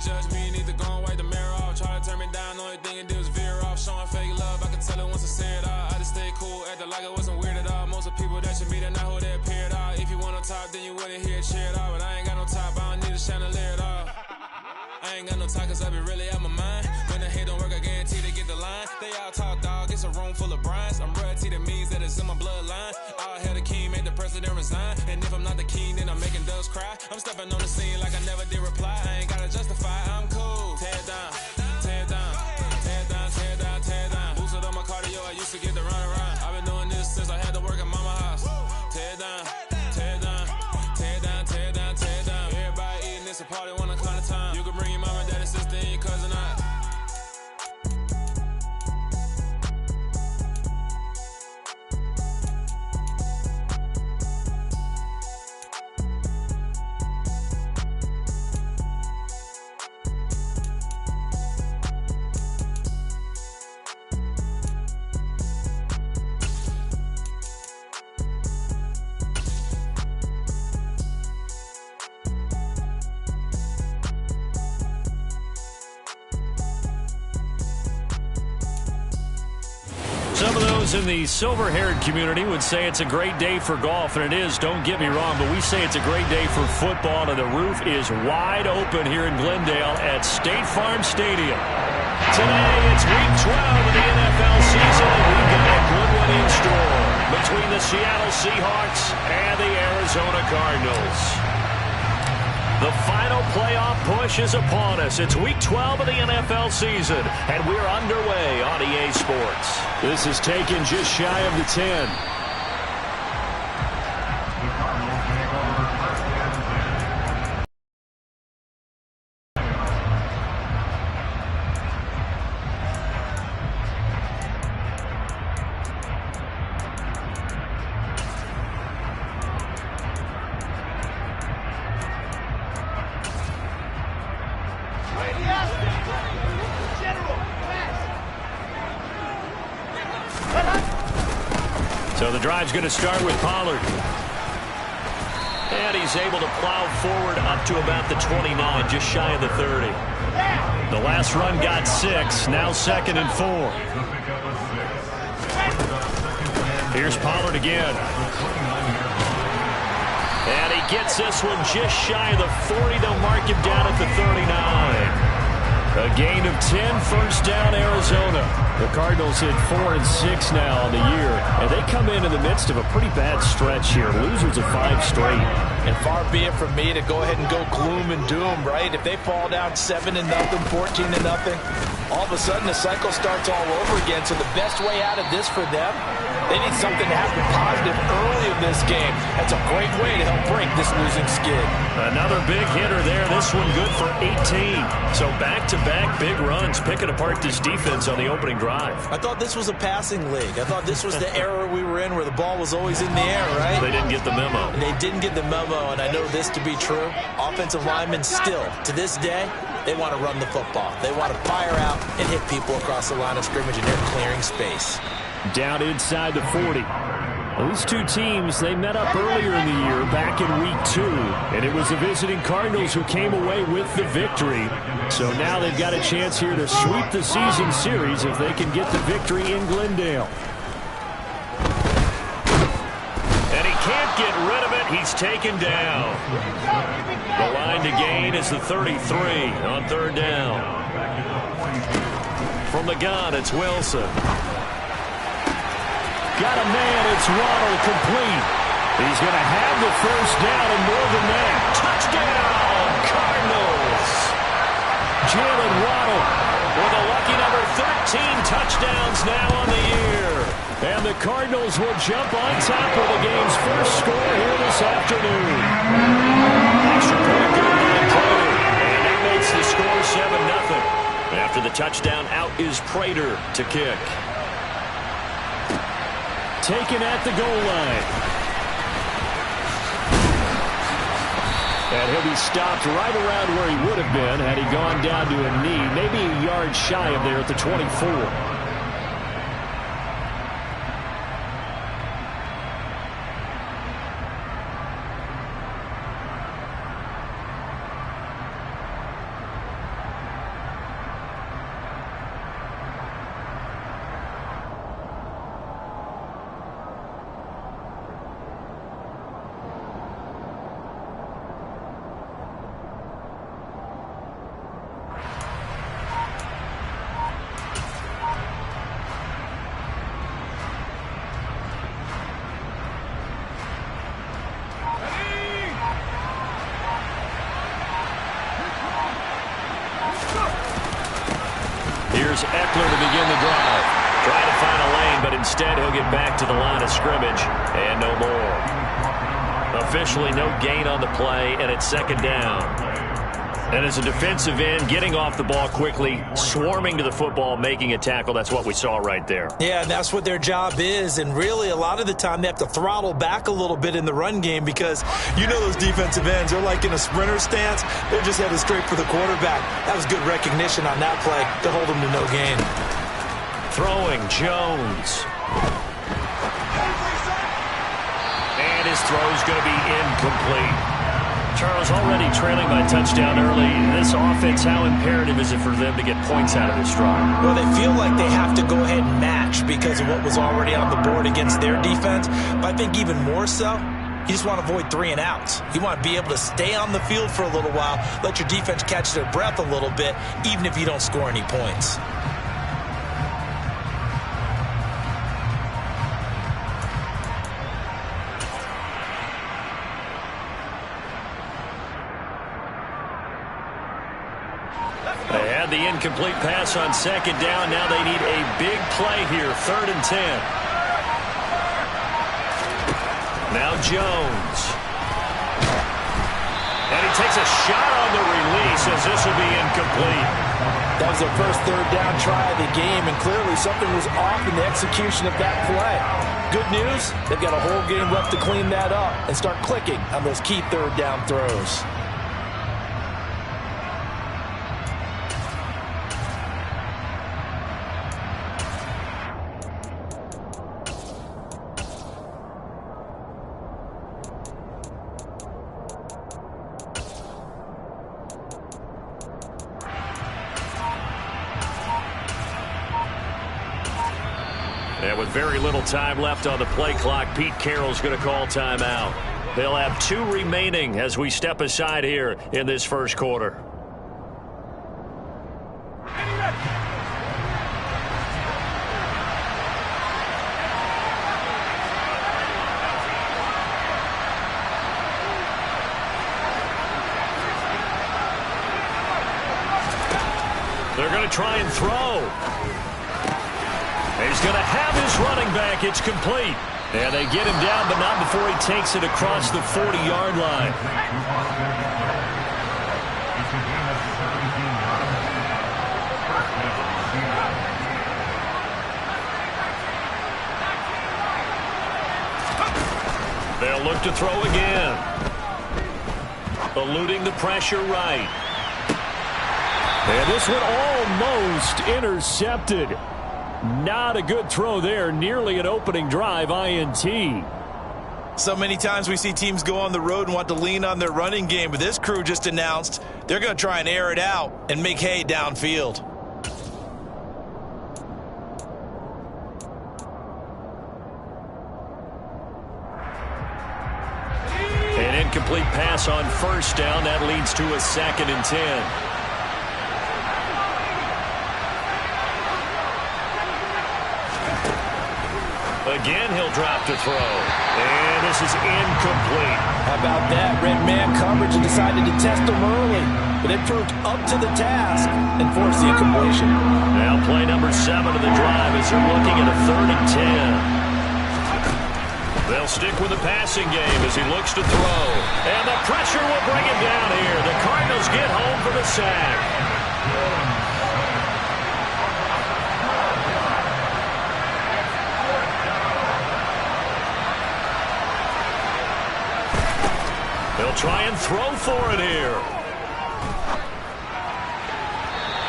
judge me, need to go and wipe the mirror off. Try to turn me down, only thing it do is veer off. Showing fake love, I can tell it once I say it all. I just stay cool, acting like it wasn't weird at all. Most of the people that you meet are not who they appear at all. If you want on top, then you wouldn't hear it cheer at all. But I ain't got no top, I don't need a chandelier at all. I ain't got no time, cause I be really out my mind. When the hate don't work, I guarantee they get the line. They all talk, dog, it's a room full of brinds. I'm royalty, that means that it's in my bloodline. All hail the king, make the president resign. And if I'm not the king, then I'm making doves cry. I'm stepping on the scene like I never did reply. I ain't gotta justify, I'm cool. Tear it down, tear it down, tear it down, tear it down, tear it down. Boosted on my cardio, I used to get the run around. I've been doing this since I had to work at mama house. Tear it down, tear it down, tear it down, tear it down, tear it down. Everybody eating, it's a party when I come to time. You can bring your mama, daddy, sister, and your cousin out. Some of those in the silver-haired community would say it's a great day for golf, and it is, don't get me wrong, but we say it's a great day for football, and the roof is wide open here in Glendale at State Farm Stadium. Today, it's Week 12 of the NFL season, and we've got a good one in store between the Seattle Seahawks and the Arizona Cardinals. The final playoff push is upon us. It's Week 12 of the NFL season, and we're underway on EA Sports. This is taken just shy of the 10. So the drive's going to start with Pollard. And he's able to plow forward up to about the 29, just shy of the 30. The last run got 6, now 2nd and 4. Here's Pollard again. And he gets this one just shy of the 40. They'll mark him down at the 39. A gain of 10, first down, Arizona. The Cardinals hit 4-6 now on the year, and they come in the midst of a pretty bad stretch here. Losers of 5 straight. And far be it from me to go ahead and go gloom and doom, right? If they fall down 7-0, 14-0, all of a sudden the cycle starts all over again. So the best way out of this for them, they need something to happen positive early in this game. That's a great way to help break this losing skid. Another big hitter there. This one good for 18. So back-to-back big runs, picking apart this defense on the opening drive. I thought this was a passing league. I thought this was the era we were in where the ball was always in the air, right? They didn't get the memo. They didn't get the memo, and I know this to be true. Offensive linemen still, to this day, they want to run the football. They want to fire out and hit people across the line of scrimmage, and they're clearing space. Down inside the 40. These two teams, they met up earlier in the year, back in Week 2, and it was the visiting Cardinals who came away with the victory. So now they've got a chance here to sweep the season series if they can get the victory in Glendale. And he can't get rid of it. He's taken down. The line to gain is the 33 on 3rd down. From the gun, it's Wilson. Got a man, it's Waddle, complete. He's going to have the first down and more than that. Touchdown, Cardinals. Jalen Waddle with a lucky number 13 touchdowns now on the year. And the Cardinals will jump on top of the game's first score here this afternoon. Extra point good by Prater. And that makes the score 7-0. After the touchdown, out is Prater to kick. Taken at the goal line. And he'll be stopped right around where he would have been had he gone down to a knee, maybe a yard shy of there at the 24. Here's Eckler to begin the drive. Trying to find a lane, but instead he'll get back to the line of scrimmage and no more. Officially no gain on the play, and it's second down. And as a defensive end, getting off the ball quickly, swarming to the football, making a tackle, that's what we saw right there. Yeah, and that's what their job is. And really, a lot of the time, they have to throttle back a little bit in the run game because you know those defensive ends, they're like in a sprinter stance. They're just headed straight for the quarterback. That was good recognition on that play to hold them to no gain. Throwing, Jones. And his throw's going to be incomplete. Charles, already trailing by touchdown early. This offense, how imperative is it for them to get points out of this drive? Well, they feel like they have to go ahead and match because of what was already on the board against their defense. But I think even more so, you just want to avoid 3 and outs. You want to be able to stay on the field for a little while, let your defense catch their breath a little bit, even if you don't score any points. They had the incomplete pass on second down. Now they need a big play here, 3rd and 10. Now Jones. And he takes a shot on the release as this will be incomplete. That was their first 3rd down try of the game, and clearly something was off in the execution of that play. Good news, they've got a whole game left to clean that up and start clicking on those key 3rd down throws. And with very little time left on the play clock, Pete Carroll's going to call timeout. They'll have 2 remaining as we step aside here in this first quarter. They're going to try and throw. He's going to have his running back. It's complete. And they get him down, but not before he takes it across the 40-yard line. They'll look to throw again. Eluding the pressure right. And this one almost intercepted. Not a good throw there. Nearly an opening drive INT. So many times we see teams go on the road and want to lean on their running game, but this crew just announced they're going to try and air it out and make hay downfield. An incomplete pass on first down. That leads to a 2nd and 10. Again, he'll drop to throw. And this is incomplete. How about that? Red man coverage and decided to test him early. But it proved up to the task and forced the incompletion. Now play number 7 of the drive as they're looking at a 3rd and 10. They'll stick with the passing game as he looks to throw. And the pressure will bring him down here. The Cardinals get home for the sack. They'll try and throw for it here.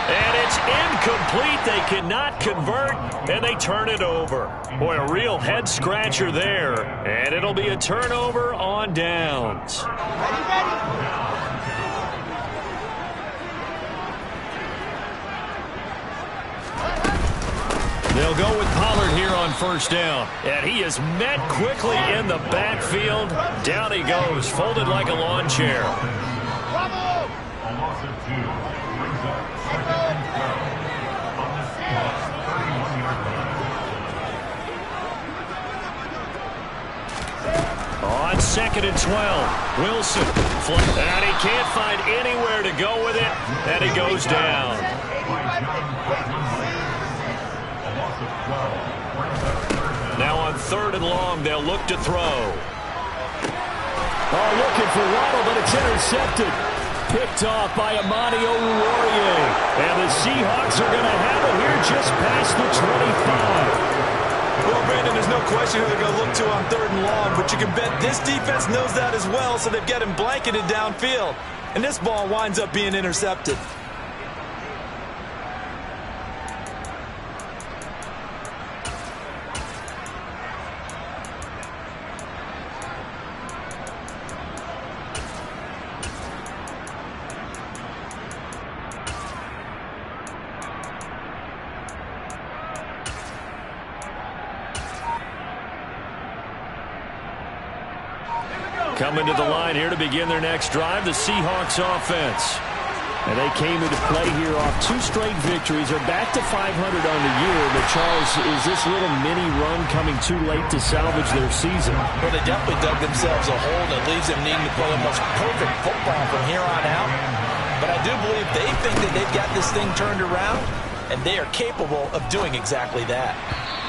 And it's incomplete. They cannot convert, and they turn it over. Boy, a real head-scratcher there. And it'll be a turnover on downs. They'll go with Pollard here on first down. And he is met quickly in the backfield. Down he goes, folded like a lawn chair. On 2nd and 12, Wilson. And he can't find anywhere to go with it. And he goes down. Now on 3rd and long, they'll look to throw. Oh, looking for Waddle, but it's intercepted. Picked off by Amani Oruwariye. And the Seahawks are going to have it here just past the 25. Well, Brandon, there's no question who they're going to look to on 3rd and long, but you can bet this defense knows that as well, so they've got him blanketed downfield. And this ball winds up being intercepted. Coming to the line here to begin their next drive, the Seahawks offense. And they came into play here off 2 straight victories. They're back to 500 on the year. But, Charles, is this little mini run coming too late to salvage their season? Well, they definitely dug themselves a hole that leaves them needing to play almost perfect football from here on out. But I do believe they think that they've got this thing turned around, and they are capable of doing exactly that.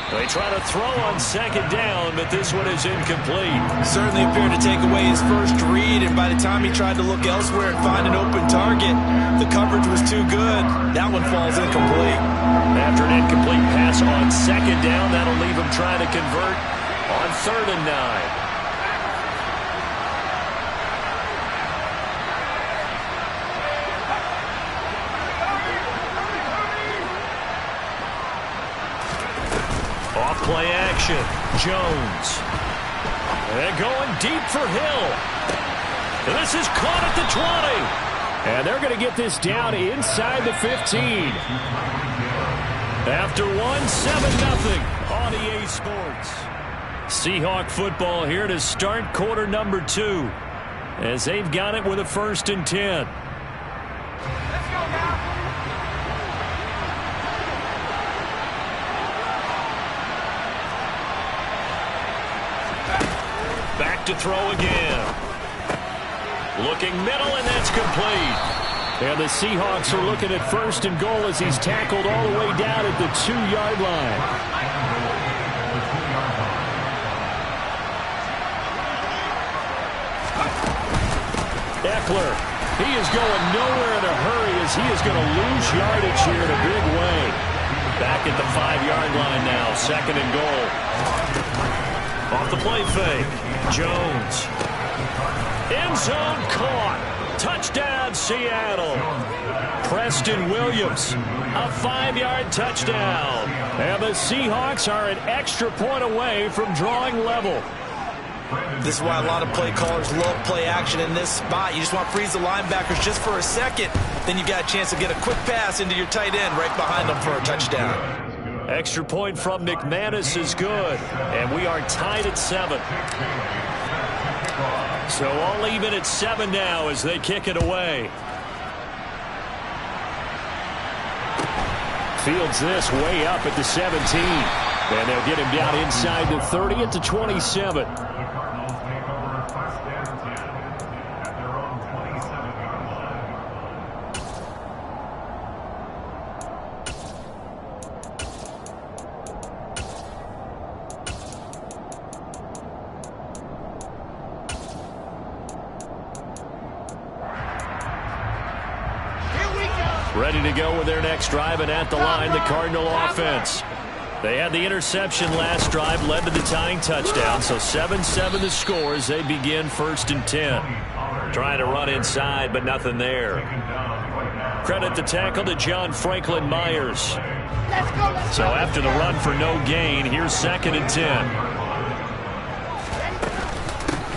They try to throw on 2nd down, but this one is incomplete. Certainly appeared to take away his first read, and by the time he tried to look elsewhere and find an open target, the coverage was too good. That one falls incomplete. After an incomplete pass on 2nd down, that'll leave him trying to convert on 3rd and 9. Play action. Jones. And going deep for Hill. This is caught at the 20. And they're going to get this down inside the 15. After 1-7-0 on EA Sports. Seahawk football here to start quarter number 2. As they've got it with a 1st and 10. Back to throw again. Looking middle, and that's complete. And the Seahawks are looking at 1st and goal as he's tackled all the way down at the 2-yard line. Eckler, he is going nowhere in a hurry as he is going to lose yardage here in a big way. Back at the 5-yard line now, 2nd and goal. Off the play fake. Jones. End zone caught. Touchdown, Seattle. Preston Williams. A 5-yard touchdown. And the Seahawks are an extra point away from drawing level. This is why a lot of play callers love play action in this spot. You just want to freeze the linebackers just for a second. Then you've got a chance to get a quick pass into your tight end right behind them for a touchdown. Extra point from McManus is good. And we are tied at 7. So all even at 7 now as they kick it away. Fields this way up at the 17. And they'll get him down inside the 30 at the 27. Ready to go with their next drive, and at the line, the Cardinal offense. They had the interception last drive, led to the tying touchdown, so 7-7 the score as they begin 1st and 10. Trying to run inside, but nothing there. Credit the tackle to John Franklin Myers. So after the run for no gain, here's 2nd and 10.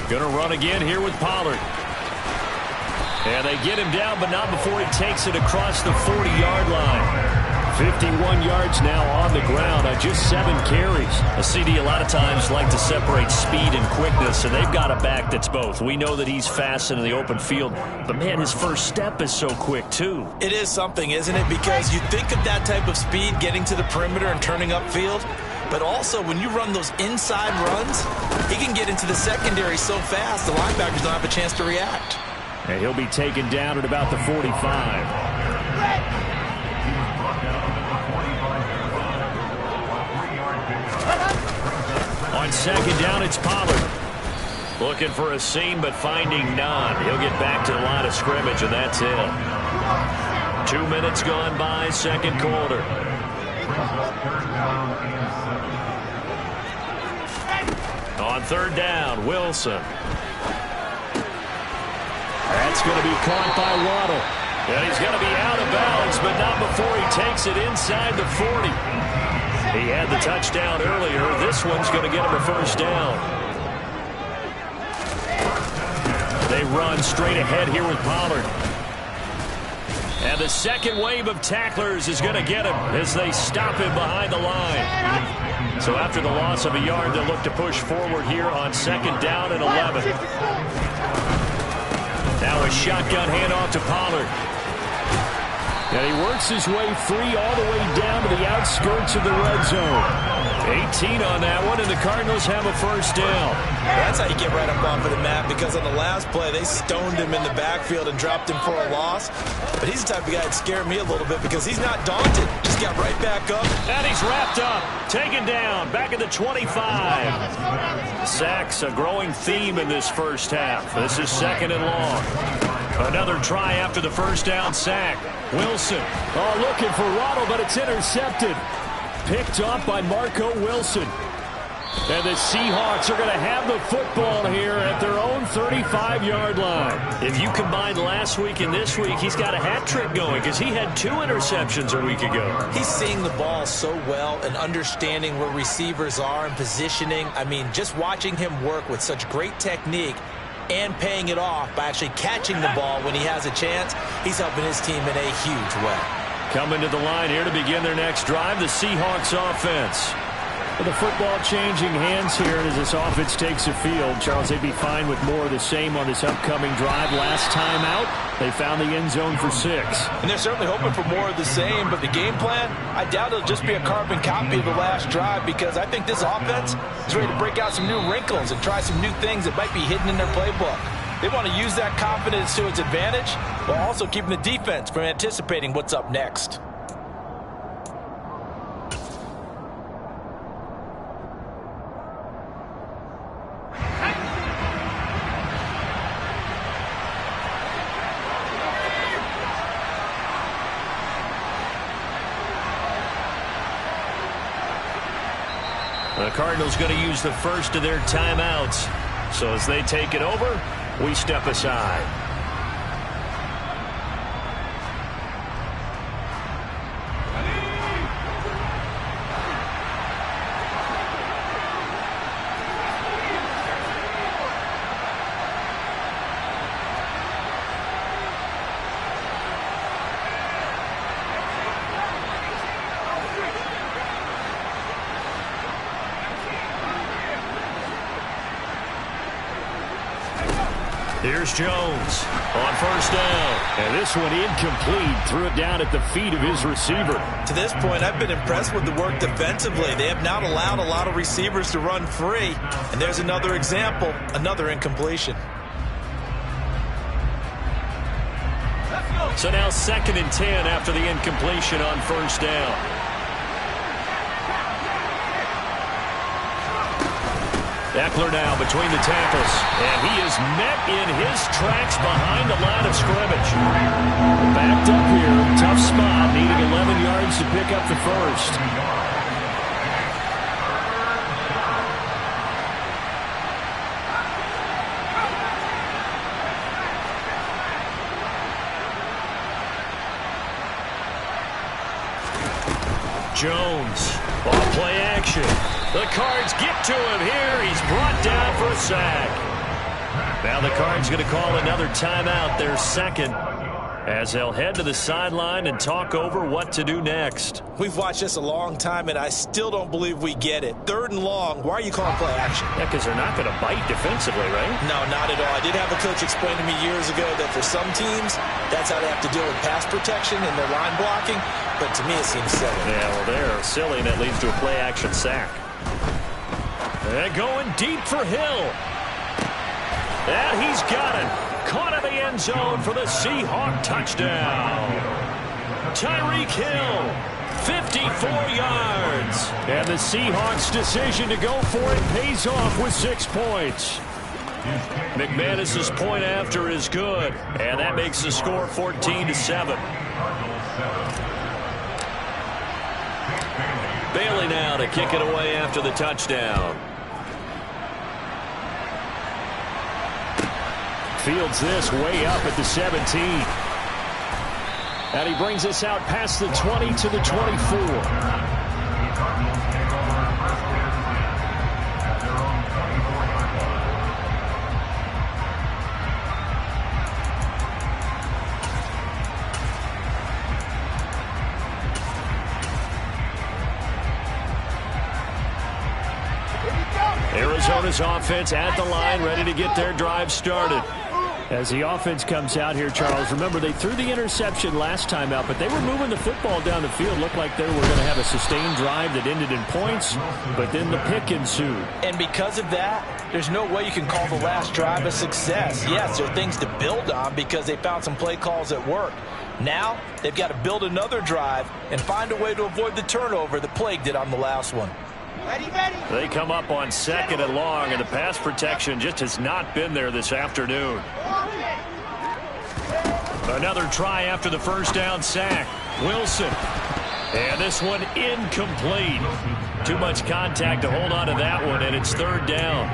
Gonna run again here with Pollard. And they get him down, but not before he takes it across the 40-yard line. 51 yards now on the ground on just 7 carries. A CD a lot of times like to separate speed and quickness, and they've got a back that's both. We know that he's fast in the open field, but, man, his first step is so quick, too. It is something, isn't it? Because you think of that type of speed getting to the perimeter and turning upfield, but also when you run those inside runs, he can get into the secondary so fast the linebackers don't have a chance to react. And he'll be taken down at about the 45. On second down, it's Pollard. Looking for a seam, but finding none. He'll get back to the line of scrimmage, and that's it. 2 minutes gone by, second quarter. On third down, Wilson. That's going to be caught by Waddle. And he's going to be out of bounds, but not before he takes it inside the 40. He had the touchdown earlier. This one's going to get him a first down. They run straight ahead here with Pollard. And the second wave of tacklers is going to get him as they stop him behind the line. So after the loss of a yard, they'll look to push forward here on second down and 11. Now a shotgun handoff to Pollard. And he works his way free all the way down to the outskirts of the red zone. 18 on that one, and the Cardinals have a first down. That's how you get right up off of the map, because on the last play, they stoned him in the backfield and dropped him for a loss. But he's the type of guy that scared me a little bit because he's not daunted. Just got right back up. And he's wrapped up, taken down, back at the 25. Sacks, a growing theme in this first half. This is second and long. Another try after the first down sack. Wilson. Oh, looking for Waddle, but it's intercepted. Picked off by Marco Wilson. And the Seahawks are going to have the football here at their own 35-yard line. If you combine last week and this week, he's got a hat trick going because he had 2 interceptions a week ago. He's seeing the ball so well and understanding where receivers are and positioning. I mean, just watching him work with such great technique and paying it off by actually catching the ball when he has a chance, he's helping his team in a huge way. Coming to the line here to begin their next drive, the Seahawks offense. With the football changing hands here as this offense takes the field, Charles, they'd be fine with more of the same on this upcoming drive. Last time out, they found the end zone for 6. And they're certainly hoping for more of the same, but the game plan, I doubt it'll just be a carbon copy of the last drive, because I think this offense is ready to break out some new wrinkles and try some new things that might be hidden in their playbook. They want to use that confidence to its advantage while also keeping the defense from anticipating what's up next. The Cardinals going to use the first of their timeouts. So as they take it over, we step aside. Here's Jones on first down. And this one incomplete. Threw it down at the feet of his receiver. To this point, I've been impressed with the work defensively. They have not allowed a lot of receivers to run free. And there's another example, another incompletion. So now 2nd and 10 after the incompletion on first down. Eckler now between the tackles, and he is met in his tracks behind the line of scrimmage. Backed up here, tough spot, needing 11 yards to pick up the first. Jones, off play action. The Cards get to him here. He's brought down for a sack. Now the Cards going to call another timeout, their second, as they'll head to the sideline and talk over what to do next. We've watched this a long time, and I still don't believe we get it. 3rd and long, why are you calling play action? Yeah, because they're not going to bite defensively, right? No, not at all. I did have a coach explain to me years ago that for some teams, that's how they have to deal with pass protection and their line blocking, but to me it seems silly. Yeah, well, they're silly, and that leads to a play action sack. They're going deep for Hill. And he's got it. Caught in the end zone for the Seahawk touchdown. Tyreek Hill 54 yards. And the Seahawks' decision to go for it pays off with 6 points. McManus's point after is good, and that makes the score 14-7. Bailey now to kick it away after the touchdown. Fields this way up at the 17. And he brings us out past the 20 to the 24. Arizona's offense at the line, ready to get their drive started. As the offense comes out here, Charles, remember they threw the interception last time out, but they were moving the football down the field. Looked like they were going to have a sustained drive that ended in points, but then the pick ensued. And because of that, there's no way you can call the last drive a success. Yes, there are things to build on because they found some play calls that worked. Now, they've got to build another drive and find a way to avoid the turnover that plagued it on the last one. They come up on 2nd and long, and the pass protection just has not been there this afternoon. Another try after the first down sack. Wilson. And this one incomplete. Too much contact to hold on to that one, and it's 3rd down.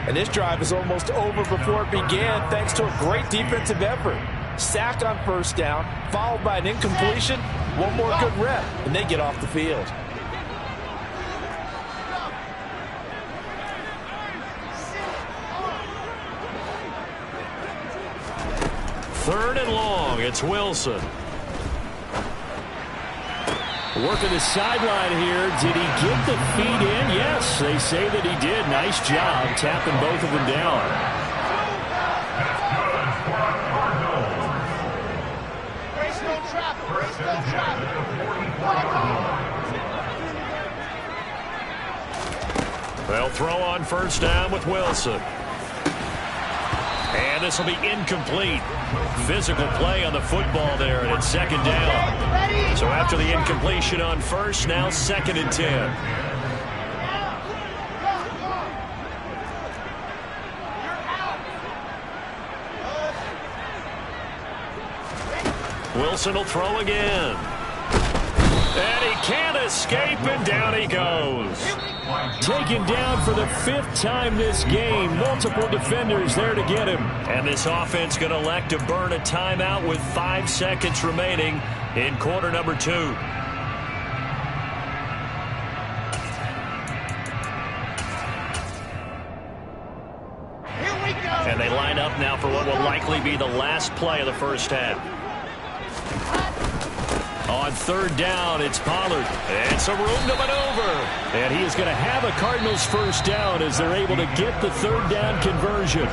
And this drive is almost over before it began thanks to a great defensive effort. Sack on 1st down, followed by an incompletion. One more good rep, and they get off the field. 3rd and long. It's Wilson. Working the sideline here. Did he get the feet in? Yes, they say that he did. Nice job tapping both of them down. They'll throw on 1st down with Wilson. And this will be incomplete. Physical play on the football there, and it's 2nd down. So after the incompletion on 1st, now 2nd and 10. Wilson will throw again. And he can't escape, and down he goes. Taken down for the 5th time this game. Multiple defenders there to get him. And this offense going to elect to burn a timeout with 5 seconds remaining in quarter number 2. And they line up now for what will likely be the last play of the first half. On 3rd down, it's Pollard. And some room to maneuver. And he is going to have a Cardinals 1st down as they're able to get the 3rd down conversion.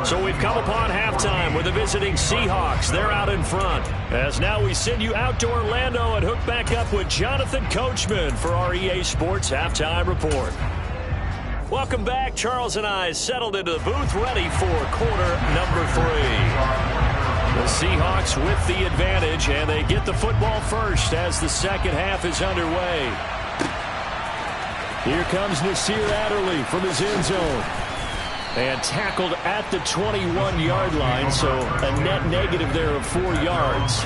So we've come upon halftime with the visiting Seahawks. They're out in front. As now we send you out to Orlando and hook back up with Jonathan Coachman for our EA Sports Halftime Report. Welcome back. Charles and I settled into the booth ready for quarter number 3. The Seahawks with the advantage, and they get the football first as the 2nd half is underway. Here comes Nasir Adderley from his end zone. And tackled at the 21-yard line, so a net negative there of 4 yards.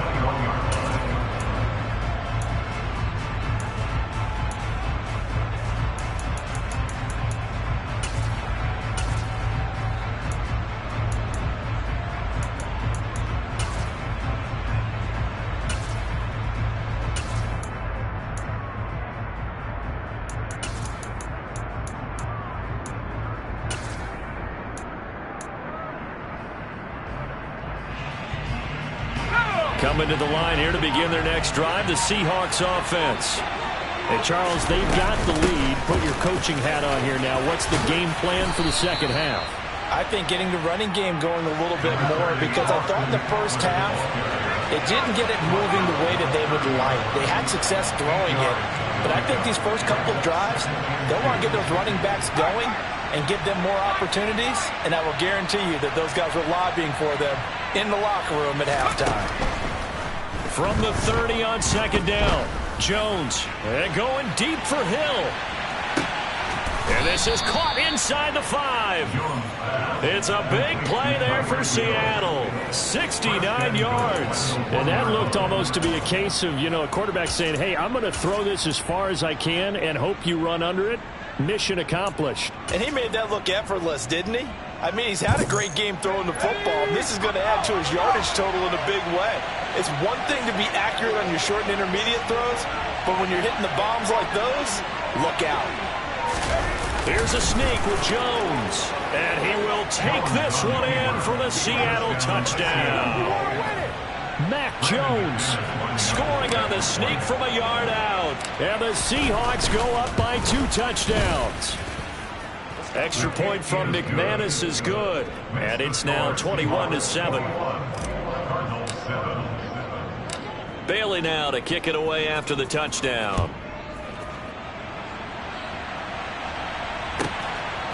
Coming to the line here to begin their next drive, the Seahawks offense. Hey, Charles, they've got the lead. Put your coaching hat on here now. What's the game plan for the 2nd half? I think getting the running game going a little bit more because I thought in the 1st half it didn't get it moving the way that they would like. They had success throwing it, but I think these first couple of drives, they'll want to get those running backs going and give them more opportunities, and I will guarantee you that those guys were lobbying for them in the locker room at halftime. From the 30 on 2nd down. Jones, and going deep for Hill. And this is caught inside the 5. It's a big play there for Seattle. 69 yards. And that looked almost to be a case of, a quarterback saying, hey, I'm going to throw this as far as I can and hope you run under it. Mission accomplished. And he made that look effortless, didn't he? I mean, he's had a great game throwing the football. This is going to add to his yardage total in a big way. It's one thing to be accurate on your short and intermediate throws, but when you're hitting the bombs like those, look out. Here's a sneak with Jones, and he will take this one in for the Seattle touchdown. Mac Jones scoring on the sneak from a yard out, and the Seahawks go up by 2 touchdowns. Extra point from McManus is good, and it's now 21-7. Bailey now to kick it away after the touchdown.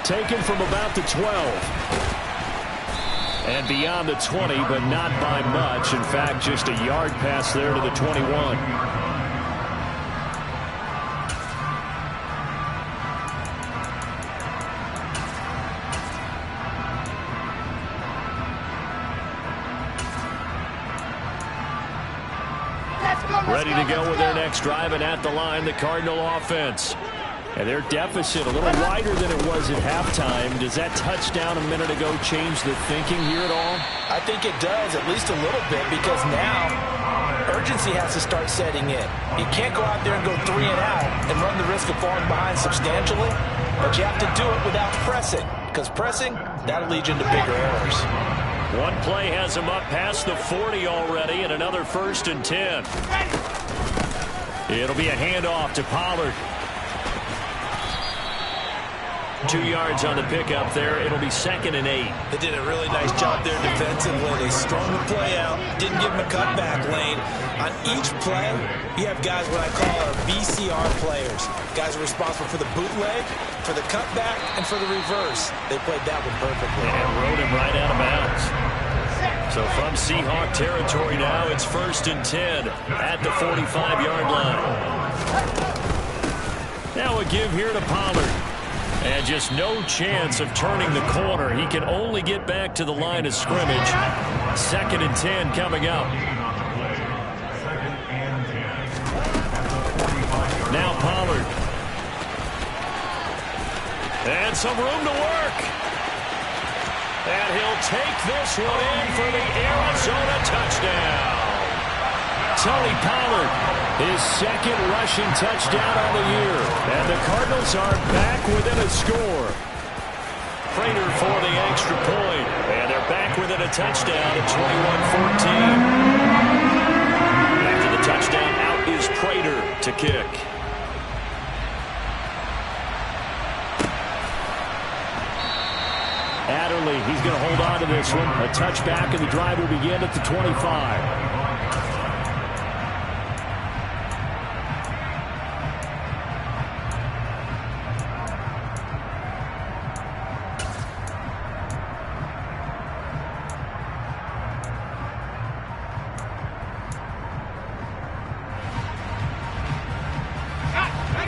Taken from about the 12. And beyond the 20, but not by much. In fact, just a yard pass there to the 21. Ready to go with their next drive, and at the line, the Cardinal offense. And their deficit a little wider than it was at halftime. Does that touchdown a minute ago change the thinking here at all? I think it does, at least a little bit, because now urgency has to start setting in. You can't go out there and go 3 and out and run the risk of falling behind substantially, but you have to do it without pressing, because pressing, that'll lead you into bigger errors. One play has him up past the 40 already, and another 1st and 10. It'll be a handoff to Pollard. 2 yards on the pickup there. It'll be 2nd and 8. They did a really nice job there defensively. They strung the play out, didn't give him a cutback lane. On each play, you have guys what I call our BCR players. Guys are responsible for the bootleg, for the cutback, and for the reverse. They played that one perfectly. And rode him right out of bounds. So from Seahawk territory now, it's 1st and 10 at the 45-yard line. Now a give here to Pollard. And just no chance of turning the corner. He can only get back to the line of scrimmage. 2nd and 10 coming up. Now Pollard. And some room to work. And he'll take this one in for the Arizona touchdown. Tony Pollard, his 2nd rushing touchdown on the year. And the Cardinals are back within a score. Prater for the extra point. And they're back within a touchdown at 21-14. After the touchdown, out is Prater to kick. Adderley, he's going to hold on to this one. A touchback, and the drive will begin at the 25.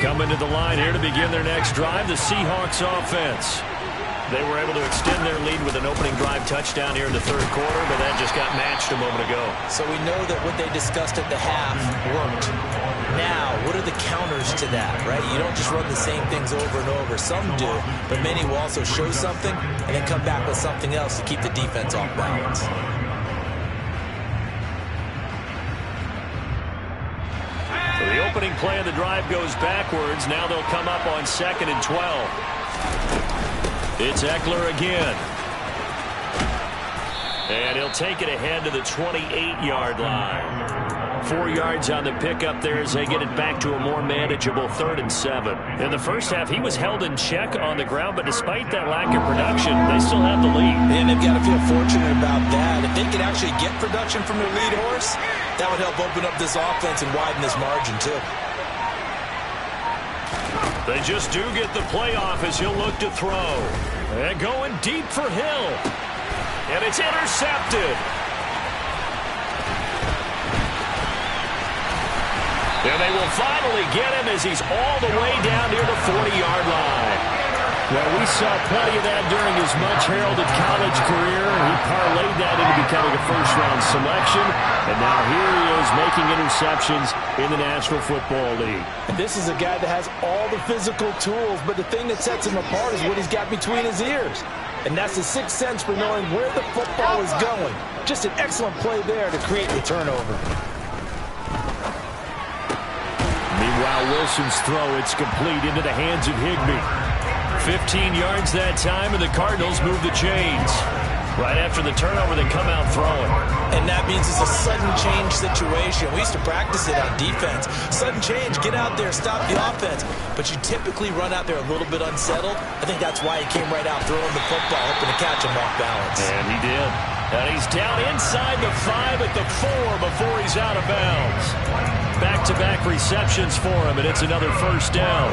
Coming to the line here to begin their next drive, the Seahawks offense. They were able to extend their lead with an opening drive touchdown here in the 3rd quarter, but that just got matched a moment ago. So we know that what they discussed at the half worked. Now, what are the counters to that, right? You don't just run the same things over and over. Some do, but many will also show something and then come back with something else to keep the defense off balance. So the opening play of the drive goes backwards. Now they'll come up on 2nd and 12. It's Eckler again. And he'll take it ahead to the 28-yard line. 4 yards on the pickup there as they get it back to a more manageable 3rd and 7. In the first half, he was held in check on the ground, but despite that lack of production, they still have the lead. And they've got to feel fortunate about that. If they could actually get production from their lead horse, that would help open up this offense and widen this margin, too. They just do get the playoff as he'll look to throw. And going deep for Hill. And it's intercepted. And they will finally get him as he's all the way down near the 40-yard line. Well, we saw plenty of that during his much-heralded college career. He parlayed that into becoming a first-round selection. And now here he is making interceptions in the National Football League. And this is a guy that has all the physical tools, but the thing that sets him apart is what he's got between his ears. And that's the sixth sense for knowing where the football is going. Just an excellent play there to create the turnover. Meanwhile, Wilson's throw, it's complete into the hands of Higbee. 15 yards that time, and the Cardinals move the chains. Right after the turnover, they come out throwing. And that means it's a sudden change situation. We used to practice it on defense. Sudden change, get out there, stop the offense. But you typically run out there a little bit unsettled. I think that's why he came right out throwing the football, hoping to catch him off balance. And he did. And he's down inside the 5 at the 4 before he's out of bounds. Back-to-back receptions for him, and it's another first down.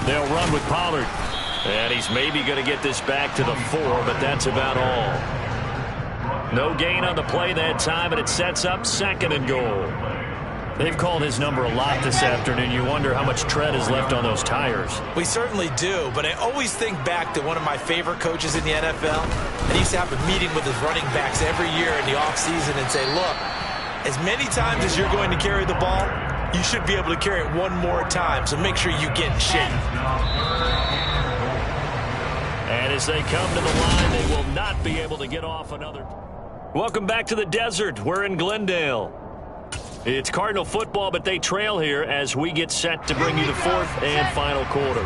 They'll run with Pollard. And he's maybe going to get this back to the 4, but that's about all. No gain on the play that time, and it sets up 2nd and goal. They've called his number a lot this afternoon. You wonder how much tread is left on those tires. We certainly do, but I always think back to one of my favorite coaches in the NFL. And he used to have a meeting with his running backs every year in the offseason and say, look, as many times as you're going to carry the ball, you should be able to carry it one more time, so make sure you get in shape. And as they come to the line, they will not be able to get off another. Welcome back to the desert. We're in Glendale. It's Cardinal football, but they trail here as we get set to bring you the 4th and final quarter.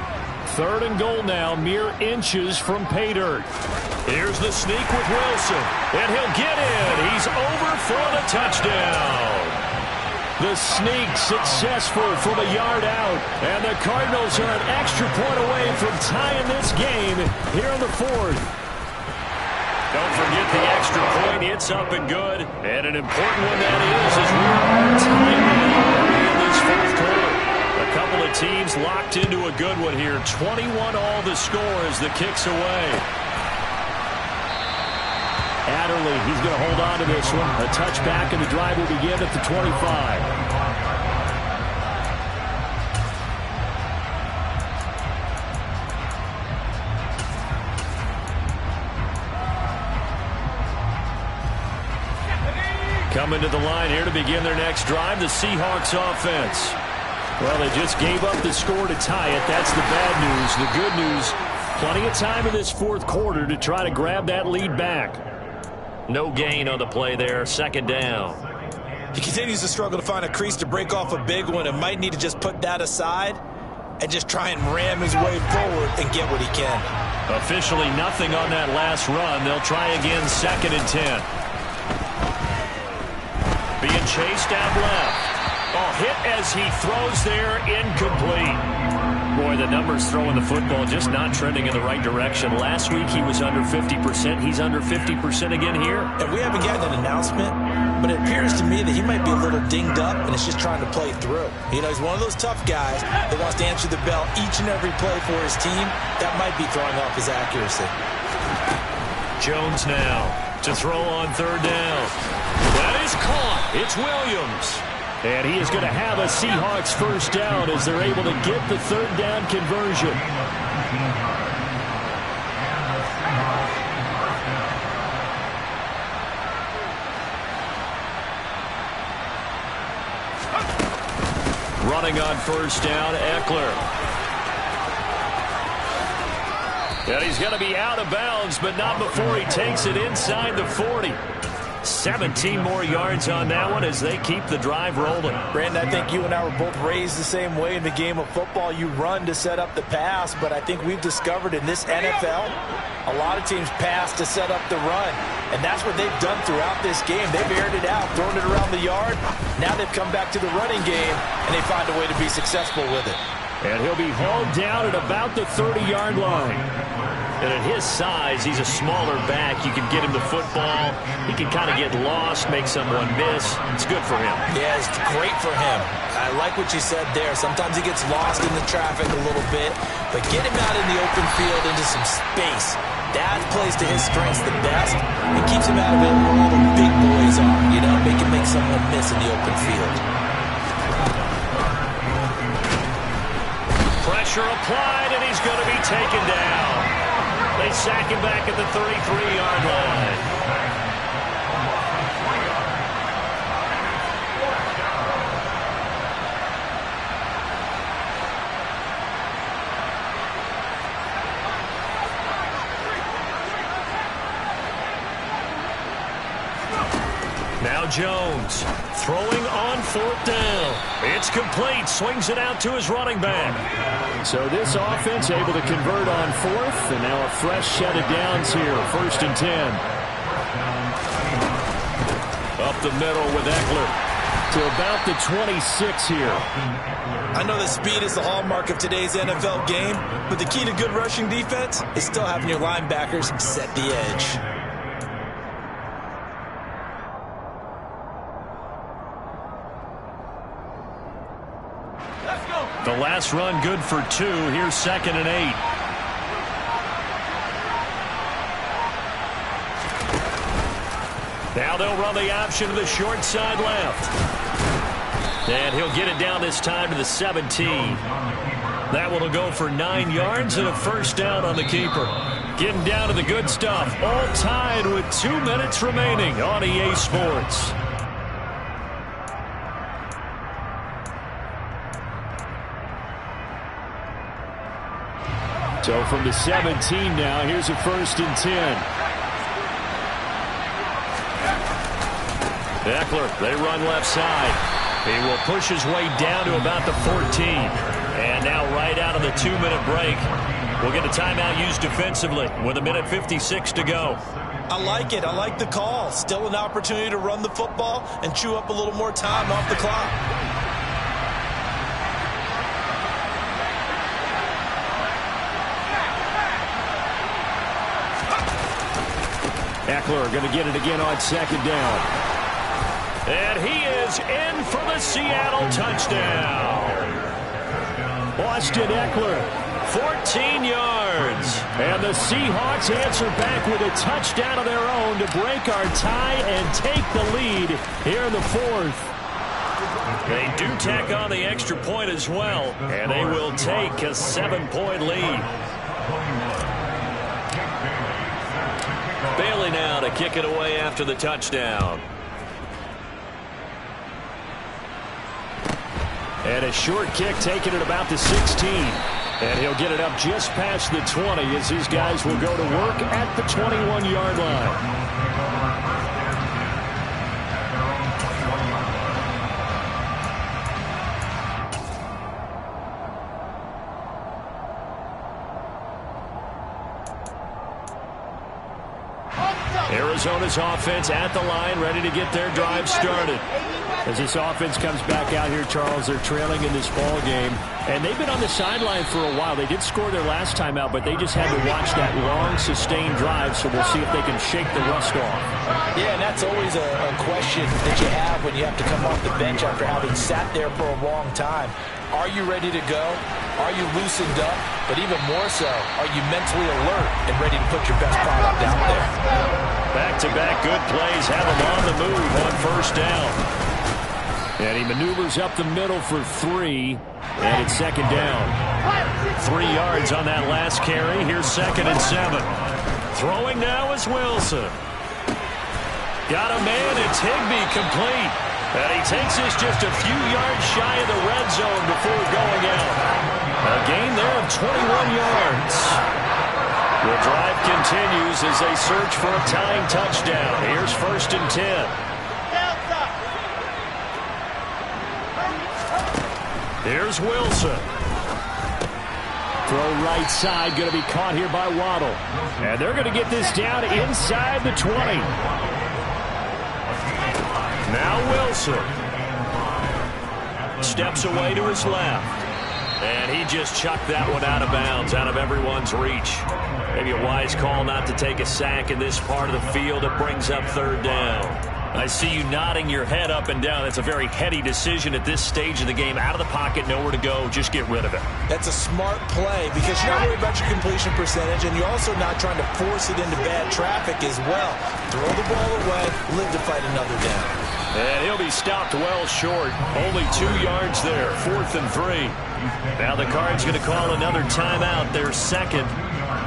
3rd and goal now, mere inches from pay dirt. Here's the sneak with Wilson, and he'll get in. He's over for the touchdown. The sneak successful from a yard out, and the Cardinals are an extra point away from tying this game here in the 4th. Don't forget the extra point. It's up and good. And an important one that is as we are timing in this 4th quarter. A couple of teams locked into a good one here. 21 all the score as the kick's away. Adderley, he's going to hold on to this one. A touchback, and the drive will begin at the 25. Coming to the line here to begin their next drive, the Seahawks offense. Well, they just gave up the score to tie it. That's the bad news. The good news, plenty of time in this 4th quarter to try to grab that lead back. No gain on the play there, 2nd down. He continues to struggle to find a crease to break off a big one and might need to just put that aside and just try and ram his way forward and get what he can. Officially nothing on that last run. They'll try again, 2nd and 10. Being chased out left. Oh, hit as he throws there, incomplete. Boy, the numbers throwing the football just not trending in the right direction. Last week he was under 50%. He's under 50% again here. And we haven't gotten an announcement, but it appears to me that he might be a little dinged up and is just trying to play through. You know, he's one of those tough guys that wants to answer the bell each and every play for his team. That might be throwing off his accuracy. Jones now to throw on 3rd down. That is caught. It's Williams. And he is going to have a Seahawks first down as they're able to get the 3rd down conversion. Running on 1st down, Eckler. And he's going to be out of bounds, but not before he takes it inside the 40. 17 more yards on that one as they keep the drive rolling. Brandon, I think you and I were both raised the same way in the game of football. You run to set up the pass, but I think we've discovered in this NFL, a lot of teams pass to set up the run. And that's what they've done throughout this game. They've aired it out, thrown it around the yard. Now they've come back to the running game, and they find a way to be successful with it. And he'll be hauled down at about the 30-yard line. And at his size, he's a smaller back. You can get him the football. He can kind of get lost, make someone miss. It's good for him. Yeah, it's great for him. I like what you said there. Sometimes he gets lost in the traffic a little bit, but get him out in the open field into some space. That plays to his strengths the best and keeps him out of it where all the big boys are. You know, make someone miss in the open field. Pressure applied, and he's going to be taken down. They sack him back at the 33-yard line. Now Jones throwing on 4th down. It's complete. Swings it out to his running back. So this offense able to convert on 4th, and now a fresh set of downs here. 1st and 10. Up the middle with Eckler to about the 26 here. I know that speed is the hallmark of today's NFL game, but the key to good rushing defense is still having your linebackers set the edge. The last run good for 2. Here's 2nd and 8. Now they'll run the option to the short side left. And he'll get it down this time to the 17. That one will go for 9 yards and a 1st down on the keeper. Getting down to the good stuff. All tied with 2 minutes remaining on EA Sports. So from the 17 now, here's a 1st and 10. Eckler, they run left side. He will push his way down to about the 14. And now right out of the 2-minute break, we'll get a timeout used defensively with 1:56 to go. I like it. I like the call. Still an opportunity to run the football and chew up a little more time off the clock. Eckler going to get it again on 2nd down. And he is in for the Seattle touchdown. Austin Eckler, 14 yards. And the Seahawks answer back with a touchdown of their own to break our tie and take the lead here in the 4th. They do tack on the extra point as well, and they will take a 7-point lead. Bailey now to kick it away after the touchdown. And a short kick taken at about the 16. And he'll get it up just past the 20 as these guys will go to work at the 21-yard line. Arizona's offense at the line, ready to get their drive started. As this offense comes back out here, Charles, they're trailing in this ball game. And they've been on the sideline for a while. They did score their last time out, but they just had to watch that long, sustained drive, so we'll see if they can shake the rust off. Yeah, and that's always a question that you have when you have to come off the bench after having sat there for a long time. Are you ready to go? Are you loosened up? But even more so, are you mentally alert and ready to put your best product out there? Back-to-back good plays have him on the move on 1st down. And he maneuvers up the middle for 3, and it's 2nd down. 3 yards on that last carry. Here's 2nd and 7. Throwing now is Wilson. Got a man, it's Higbee complete. And he takes us just a few yards shy of the red zone before going out. A gain there of 21 yards. The drive continues as they search for a tying touchdown. Here's 1st and 10. Here's Wilson. Throw right side, going to be caught here by Waddle. And they're going to get this down inside the 20. Now Wilson. Steps away to his left. And he just chucked that one out of bounds, out of everyone's reach. Maybe a wise call not to take a sack in this part of the field. It brings up third down. I see you nodding your head up and down. That's a very heady decision at this stage of the game. Out of the pocket, nowhere to go. Just get rid of it. That's a smart play because you're not worried about your completion percentage, and you're also not trying to force it into bad traffic as well. Throw the ball away, live to fight another down. And he'll be stopped well short. Only 2 yards there. 4th and 3. Now the Cards going to call another timeout, their second,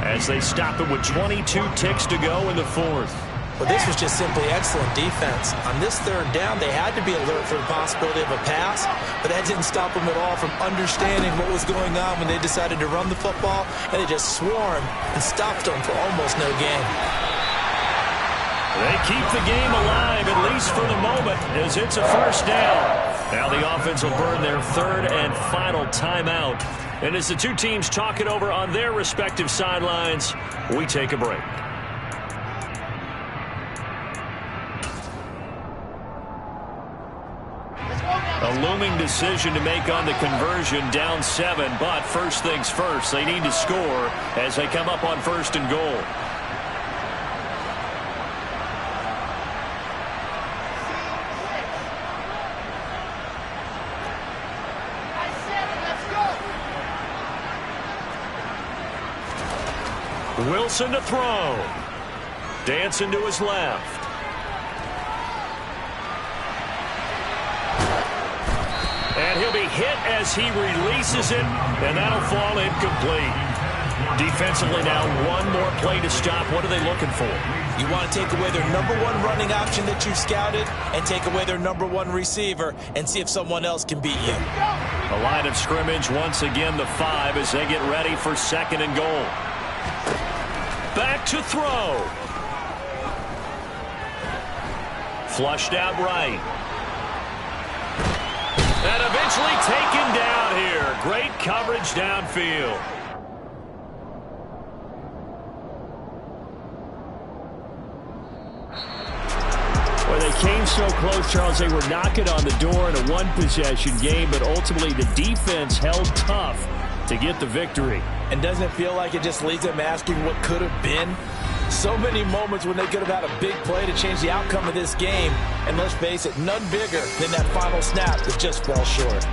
as they stop it with 22 ticks to go in the 4th. Well, this was just simply excellent defense. On this third down, they had to be alert for the possibility of a pass, but that didn't stop them at all from understanding what was going on when they decided to run the football, and they just swarmed and stopped them for almost no gain. They keep the game alive, at least for the moment, as it's a first down. Now the offense will burn their third and final timeout. And as the two teams talk it over on their respective sidelines, we take a break. A looming decision to make on the conversion, down 7, but first things first, they need to score as they come up on 1st and goal. Wilson to throw. Dancing to his left. And he'll be hit as he releases it, and that'll fall incomplete. Defensively now, one more play to stop. What are they looking for? You want to take away their number 1 running option that you've scouted and take away their number 1 receiver and see if someone else can beat you. The line of scrimmage, once again, the 5 as they get ready for 2nd and goal. Back to throw. Flushed out right. And eventually taken down here. Great coverage downfield. Well, they came so close, Charles. They were knocking on the door in a one-possession game, but ultimately the defense held tough to get the victory. And doesn't it feel like it just leaves them asking what could have been? So many moments when they could have had a big play to change the outcome of this game. And let's face it, none bigger than that final snap that just fell short.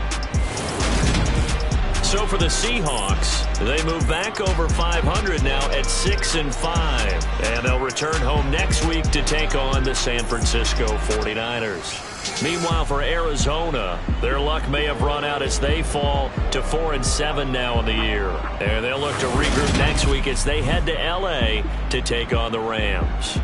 So for the Seahawks, they move back over 500 now at 6-5. And they'll return home next week to take on the San Francisco 49ers. Meanwhile, for Arizona, their luck may have run out as they fall to 4-7 now in the year. And they'll look to regroup next week as they head to L.A. to take on the Rams.